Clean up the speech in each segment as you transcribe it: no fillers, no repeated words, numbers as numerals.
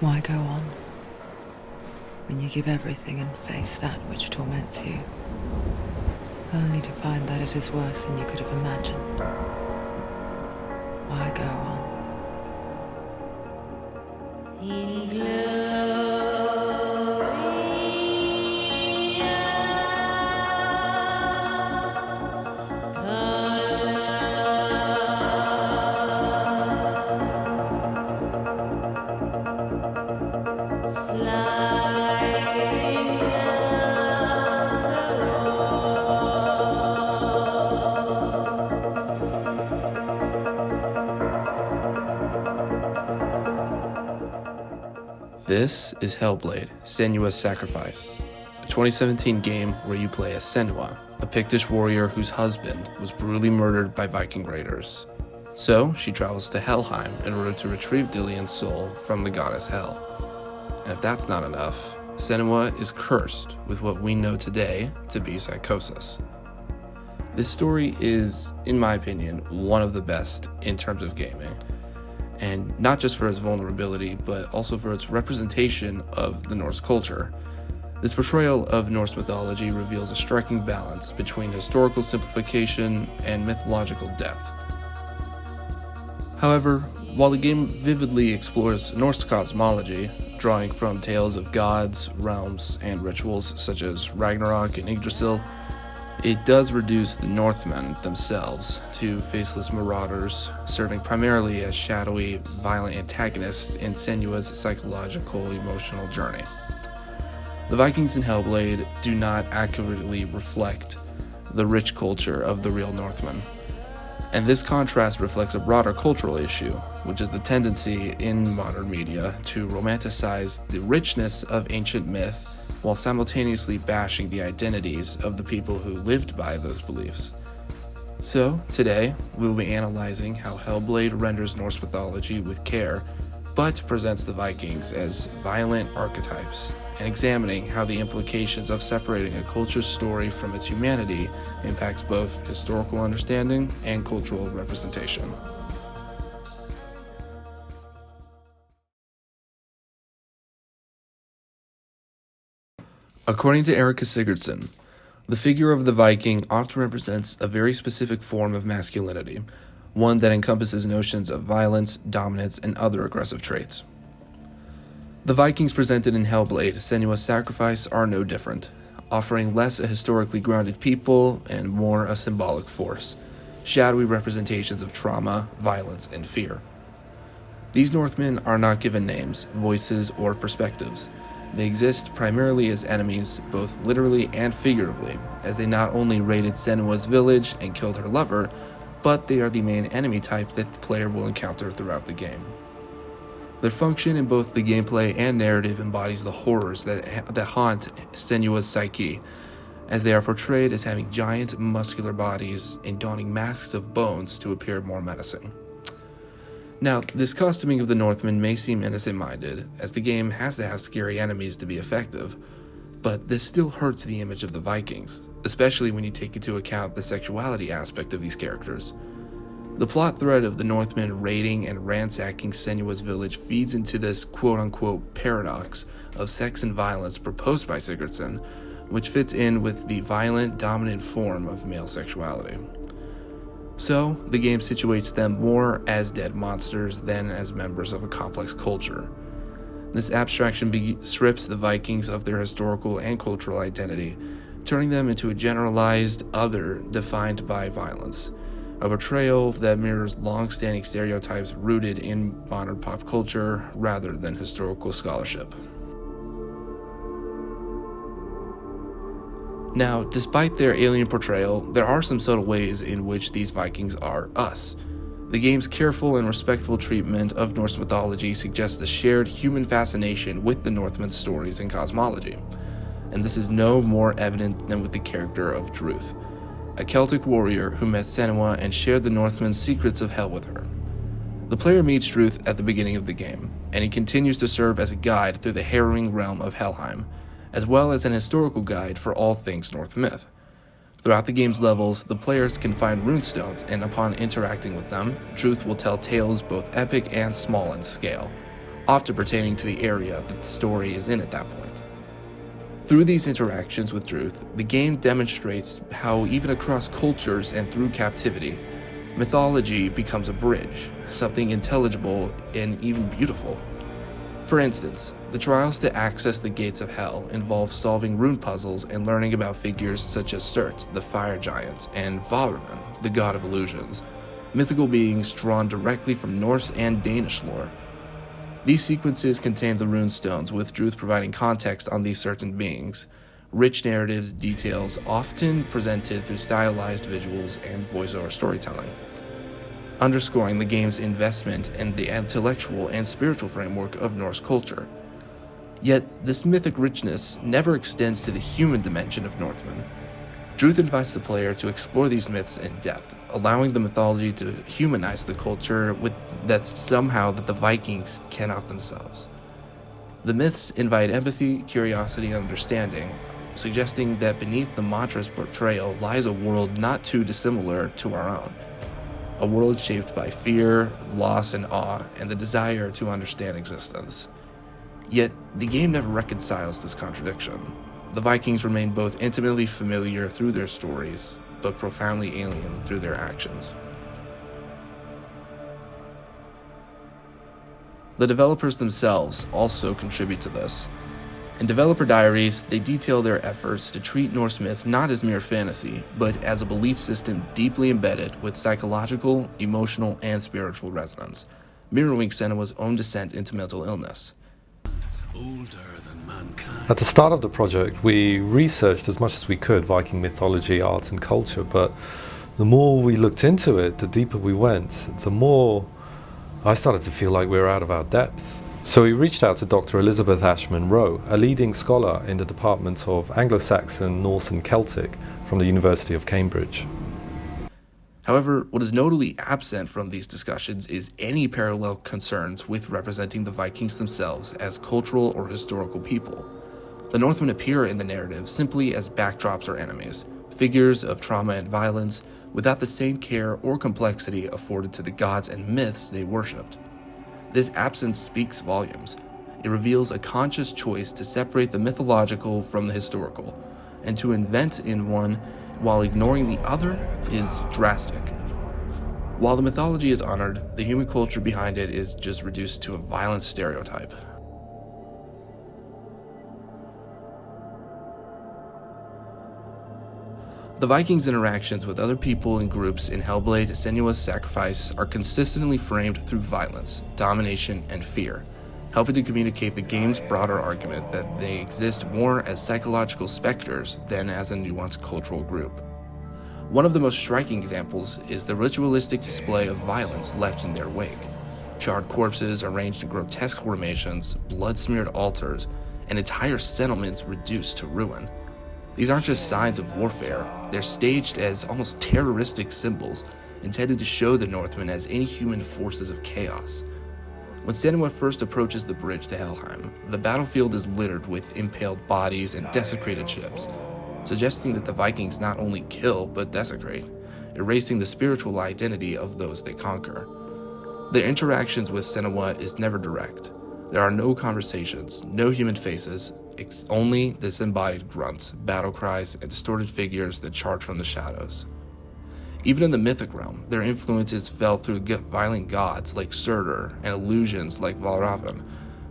Why go on when you give everything and face that which torments you, only to find that it is worse than you could have imagined? Why go on? In This is Hellblade, Senua's Sacrifice, a 2017 game where you play as Senua, a Pictish warrior whose husband was brutally murdered by Viking raiders. So, she travels to Helheim in order to retrieve Dilian's soul from the goddess Hel. And if that's not enough, Senua is cursed with what we know today to be psychosis. This story is, in my opinion, one of the best in terms of gaming. And not just for its vulnerability, but also for its representation of the Norse culture. This portrayal of Norse mythology reveals a striking balance between historical simplification and mythological depth. However, while the game vividly explores Norse cosmology, drawing from tales of gods, realms, and rituals such as Ragnarok and Yggdrasil, it does reduce the Northmen themselves to faceless marauders, serving primarily as shadowy, violent antagonists in Senua's psychological, emotional journey. The Vikings in Hellblade do not accurately reflect the rich culture of the real Northmen, and this contrast reflects a broader cultural issue, which is the tendency in modern media to romanticize the richness of ancient myth while simultaneously bashing the identities of the people who lived by those beliefs. So, today, we will be analyzing how Hellblade renders Norse mythology with care, but presents the Vikings as violent archetypes, and examining how the implications of separating a culture's story from its humanity impacts both historical understanding and cultural representation. According to Erika Sigurdsson, the figure of the Viking often represents a very specific form of masculinity, one that encompasses notions of violence, dominance, and other aggressive traits. The Vikings presented in Hellblade, Senua's Sacrifice, are no different, offering less a historically grounded people and more a symbolic force, shadowy representations of trauma, violence, and fear. These Northmen are not given names, voices, or perspectives. They exist primarily as enemies, both literally and figuratively, as they not only raided Senua's village and killed her lover, but they are the main enemy type that the player will encounter throughout the game. Their function in both the gameplay and narrative embodies the horrors that haunt Senua's psyche, as they are portrayed as having giant muscular bodies and donning masks of bones to appear more menacing. Now, this costuming of the Northmen may seem innocent-minded, as the game has to have scary enemies to be effective, but this still hurts the image of the Vikings, especially when you take into account the sexuality aspect of these characters. The plot thread of the Northmen raiding and ransacking Senua's village feeds into this quote-unquote paradox of sex and violence proposed by Sigurdsson, which fits in with the violent, dominant form of male sexuality. So, the game situates them more as dead monsters than as members of a complex culture. This abstraction strips the Vikings of their historical and cultural identity, turning them into a generalized other defined by violence, a portrayal that mirrors long-standing stereotypes rooted in modern pop culture rather than historical scholarship. Now, despite their alien portrayal, there are some subtle ways in which these Vikings are us. The game's careful and respectful treatment of Norse mythology suggests a shared human fascination with the Northmen's stories and cosmology, and this is no more evident than with the character of Druth, a Celtic warrior who met Senua and shared the Northmen's secrets of hell with her. The player meets Druth at the beginning of the game, and he continues to serve as a guide through the harrowing realm of Helheim, as well as an historical guide for all things Norse myth. Throughout the game's levels, the players can find runestones, and upon interacting with them, Druth will tell tales both epic and small in scale, often pertaining to the area that the story is in at that point. Through these interactions with Druth, the game demonstrates how even across cultures and through captivity, mythology becomes a bridge, something intelligible and even beautiful. For instance, the trials to access the gates of hell involve solving rune puzzles and learning about figures such as Surt, the fire giant, and Valravn, the god of illusions, mythical beings drawn directly from Norse and Danish lore. These sequences contain the rune stones, with Druth providing context on these certain beings, rich narratives, details often presented through stylized visuals and voiceover storytelling, underscoring the game's investment in the intellectual and spiritual framework of Norse culture. Yet, this mythic richness never extends to the human dimension of Northmen. Druth invites the player to explore these myths in depth, allowing the mythology to humanize the culture that the Vikings cannot themselves. The myths invite empathy, curiosity, and understanding, suggesting that beneath the mantra's portrayal lies a world not too dissimilar to our own. A world shaped by fear, loss, and awe, and the desire to understand existence. Yet, the game never reconciles this contradiction. The Vikings remain both intimately familiar through their stories, but profoundly alien through their actions. The developers themselves also contribute to this. In developer diaries, they detail their efforts to treat Norse myth not as mere fantasy, but as a belief system deeply embedded with psychological, emotional, and spiritual resonance, mirroring Senua's own descent into mental illness. At the start of the project, we researched as much as we could Viking mythology, art, and culture, but the more we looked into it, the deeper we went, the more I started to feel like we were out of our depth. So we reached out to Dr. Elizabeth Ashman Rowe, a leading scholar in the Department of Anglo-Saxon, Norse, and Celtic from the University of Cambridge. However, what is notably absent from these discussions is any parallel concerns with representing the Vikings themselves as cultural or historical people. The Northmen appear in the narrative simply as backdrops or enemies, figures of trauma and violence, without the same care or complexity afforded to the gods and myths they worshipped. This absence speaks volumes. It reveals a conscious choice to separate the mythological from the historical, and to invent in one while ignoring the other is drastic. While the mythology is honored, the human culture behind it is just reduced to a violent stereotype. The Vikings' interactions with other people and groups in Hellblade: Senua's Sacrifice are consistently framed through violence, domination, and fear, helping to communicate the game's broader argument that they exist more as psychological specters than as a nuanced cultural group. One of the most striking examples is the ritualistic display of violence left in their wake. Charred corpses arranged in grotesque formations, blood-smeared altars, and entire settlements reduced to ruin. These aren't just signs of warfare, they're staged as almost terroristic symbols, intended to show the Northmen as inhuman forces of chaos. When Senua first approaches the bridge to Helheim, the battlefield is littered with impaled bodies and desecrated ships, suggesting that the Vikings not only kill but desecrate, erasing the spiritual identity of those they conquer. Their interactions with Senua is never direct. There are no conversations, no human faces, only disembodied grunts, battle cries, and distorted figures that charge from the shadows. Even in the mythic realm, their influence is felt through violent gods like Surtur and illusions like Valravn,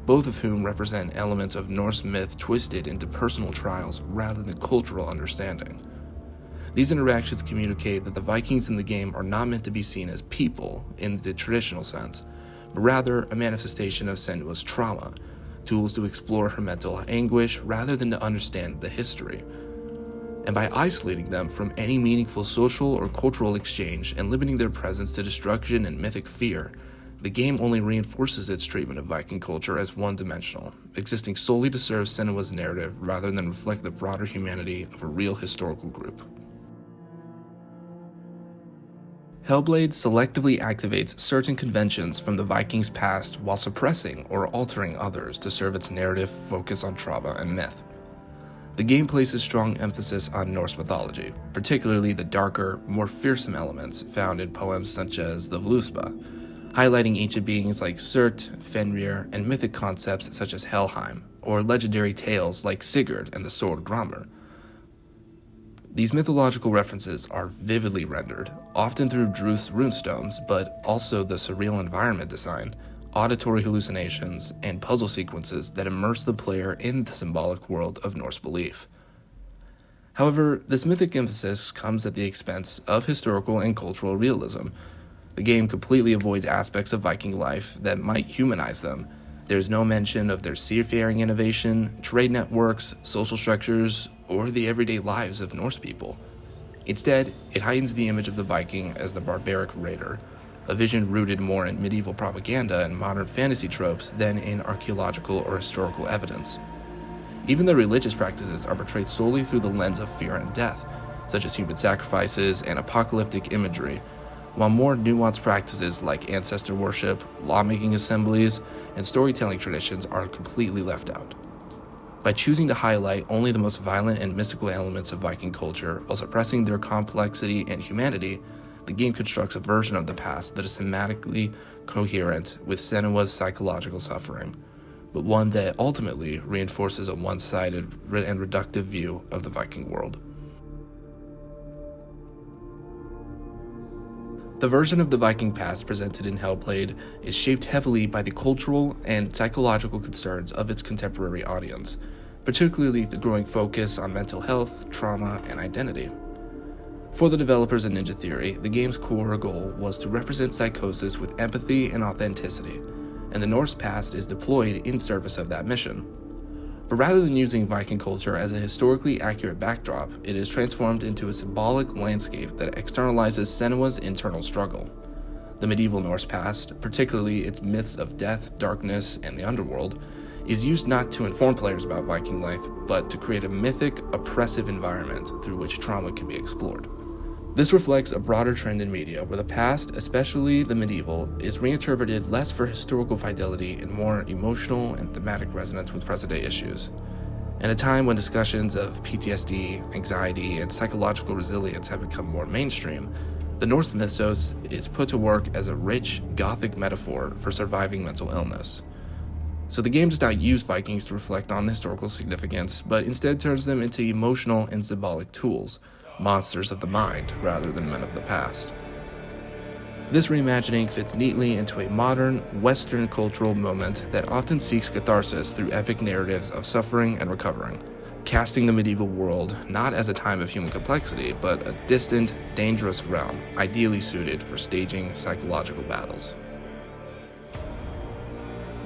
both of whom represent elements of Norse myth twisted into personal trials rather than cultural understanding. These interactions communicate that the Vikings in the game are not meant to be seen as people in the traditional sense, but rather a manifestation of Senua's trauma, tools to explore her mental anguish rather than to understand the history. And by isolating them from any meaningful social or cultural exchange and limiting their presence to destruction and mythic fear, the game only reinforces its treatment of Viking culture as one-dimensional, existing solely to serve Senua's narrative rather than reflect the broader humanity of a real historical group. Hellblade selectively activates certain conventions from the Vikings' past while suppressing or altering others to serve its narrative focus on trauma and myth. The game places strong emphasis on Norse mythology, particularly the darker, more fearsome elements found in poems such as the Vluspa, highlighting ancient beings like Surt, Fenrir, and mythic concepts such as Helheim, or legendary tales like Sigurd and the sword Gramr. These mythological references are vividly rendered, often through Druth's runestones, but also the surreal environment design, auditory hallucinations, and puzzle sequences that immerse the player in the symbolic world of Norse belief. However, this mythic emphasis comes at the expense of historical and cultural realism. The game completely avoids aspects of Viking life that might humanize them. There's no mention of their seafaring innovation, trade networks, social structures, or the everyday lives of Norse people. Instead, it heightens the image of the Viking as the barbaric raider, a vision rooted more in medieval propaganda and modern fantasy tropes than in archaeological or historical evidence. Even their religious practices are portrayed solely through the lens of fear and death, such as human sacrifices and apocalyptic imagery, while more nuanced practices like ancestor worship, lawmaking assemblies, and storytelling traditions are completely left out. By choosing to highlight only the most violent and mystical elements of Viking culture while suppressing their complexity and humanity, the game constructs a version of the past that is thematically coherent with Senua's psychological suffering, but one that ultimately reinforces a one-sided and reductive view of the Viking world. The version of the Viking past presented in Hellblade is shaped heavily by the cultural and psychological concerns of its contemporary audience, particularly the growing focus on mental health, trauma, and identity. For the developers of Ninja Theory, the game's core goal was to represent psychosis with empathy and authenticity, and the Norse past is deployed in service of that mission. But rather than using Viking culture as a historically accurate backdrop, it is transformed into a symbolic landscape that externalizes Senua's internal struggle. The medieval Norse past, particularly its myths of death, darkness, and the underworld, is used not to inform players about Viking life, but to create a mythic, oppressive environment through which trauma can be explored. This reflects a broader trend in media where the past, especially the medieval, is reinterpreted less for historical fidelity and more emotional and thematic resonance with present-day issues. In a time when discussions of PTSD, anxiety, and psychological resilience have become more mainstream, the Norse mythos is put to work as a rich, Gothic metaphor for surviving mental illness. So the game does not use Vikings to reflect on the historical significance, but instead turns them into emotional and symbolic tools, monsters of the mind rather than men of the past. This reimagining fits neatly into a modern, Western cultural moment that often seeks catharsis through epic narratives of suffering and recovering, casting the medieval world not as a time of human complexity, but a distant, dangerous realm, ideally suited for staging psychological battles.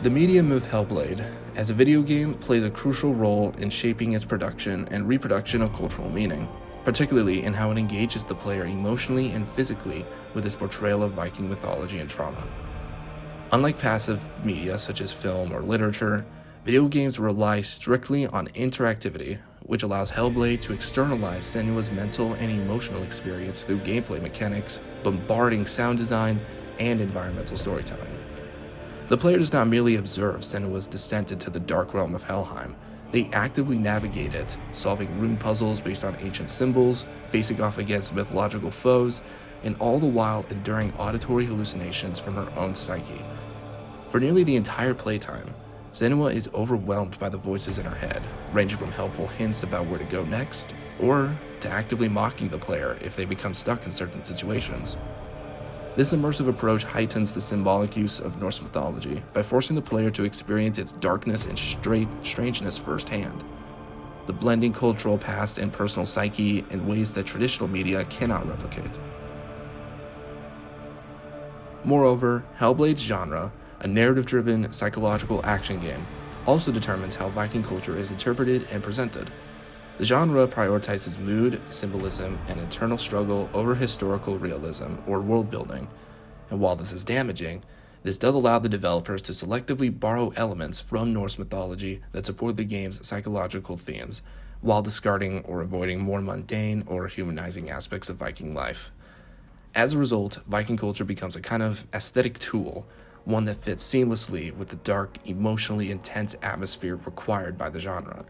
The medium of Hellblade, as a video game, plays a crucial role in shaping its production and reproduction of cultural meaning, particularly in how it engages the player emotionally and physically with its portrayal of Viking mythology and trauma. Unlike passive media such as film or literature, video games rely strictly on interactivity, which allows Hellblade to externalize Senua's mental and emotional experience through gameplay mechanics, bombarding sound design, and environmental storytelling. The player does not merely observe Senua's descent into the dark realm of Helheim. They actively navigate it, solving rune puzzles based on ancient symbols, facing off against mythological foes, and all the while enduring auditory hallucinations from her own psyche. For nearly the entire playtime, Senua is overwhelmed by the voices in her head, ranging from helpful hints about where to go next, or to actively mocking the player if they become stuck in certain situations. This immersive approach heightens the symbolic use of Norse mythology by forcing the player to experience its darkness and strangeness firsthand, the blending cultural past and personal psyche in ways that traditional media cannot replicate. Moreover, Hellblade's genre, a narrative-driven psychological action game, also determines how Viking culture is interpreted and presented. The genre prioritizes mood, symbolism, and internal struggle over historical realism or world building, and while this is damaging, this does allow the developers to selectively borrow elements from Norse mythology that support the game's psychological themes, while discarding or avoiding more mundane or humanizing aspects of Viking life. As a result, Viking culture becomes a kind of aesthetic tool, one that fits seamlessly with the dark, emotionally intense atmosphere required by the genre.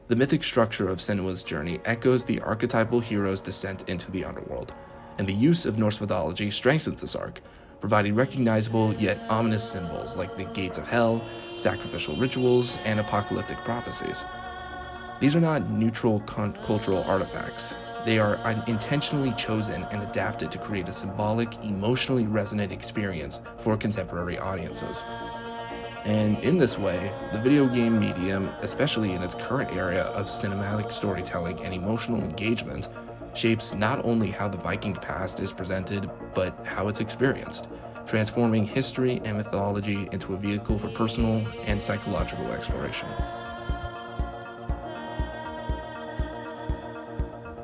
The mythic structure of Senua's journey echoes the archetypal hero's descent into the underworld, and the use of Norse mythology strengthens this arc, providing recognizable yet ominous symbols like the gates of hell, sacrificial rituals, and apocalyptic prophecies. These are not neutral cultural artifacts. They are intentionally chosen and adapted to create a symbolic, emotionally resonant experience for contemporary audiences. And in this way, the video game medium, especially in its current era of cinematic storytelling and emotional engagement, shapes not only how the Viking past is presented, but how it's experienced, transforming history and mythology into a vehicle for personal and psychological exploration.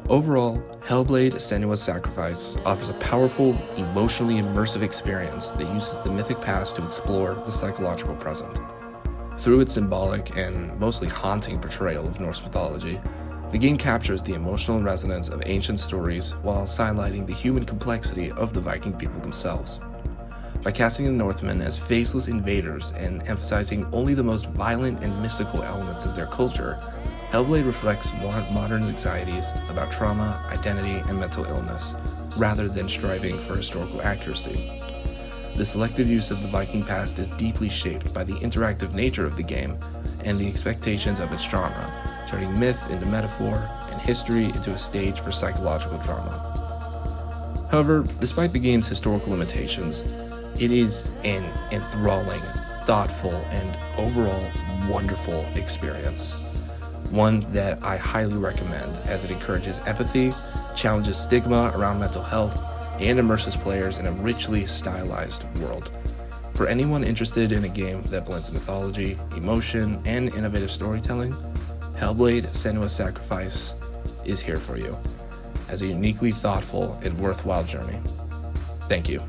Overall, Hellblade: Senua's Sacrifice offers a powerful, emotionally immersive experience that uses the mythic past to explore the psychological present. Through its symbolic and mostly haunting portrayal of Norse mythology, the game captures the emotional resonance of ancient stories while highlighting the human complexity of the Viking people themselves. By casting the Northmen as faceless invaders and emphasizing only the most violent and mystical elements of their culture, Hellblade reflects modern anxieties about trauma, identity, and mental illness, rather than striving for historical accuracy. The selective use of the Viking past is deeply shaped by the interactive nature of the game and the expectations of its genre, turning myth into metaphor and history into a stage for psychological drama. However, despite the game's historical limitations, it is an enthralling, thoughtful, and overall wonderful experience. One that I highly recommend as it encourages empathy, challenges stigma around mental health, and immerses players in a richly stylized world. For anyone interested in a game that blends mythology, emotion, and innovative storytelling, Hellblade: Senua's Sacrifice is here for you as a uniquely thoughtful and worthwhile journey. Thank you.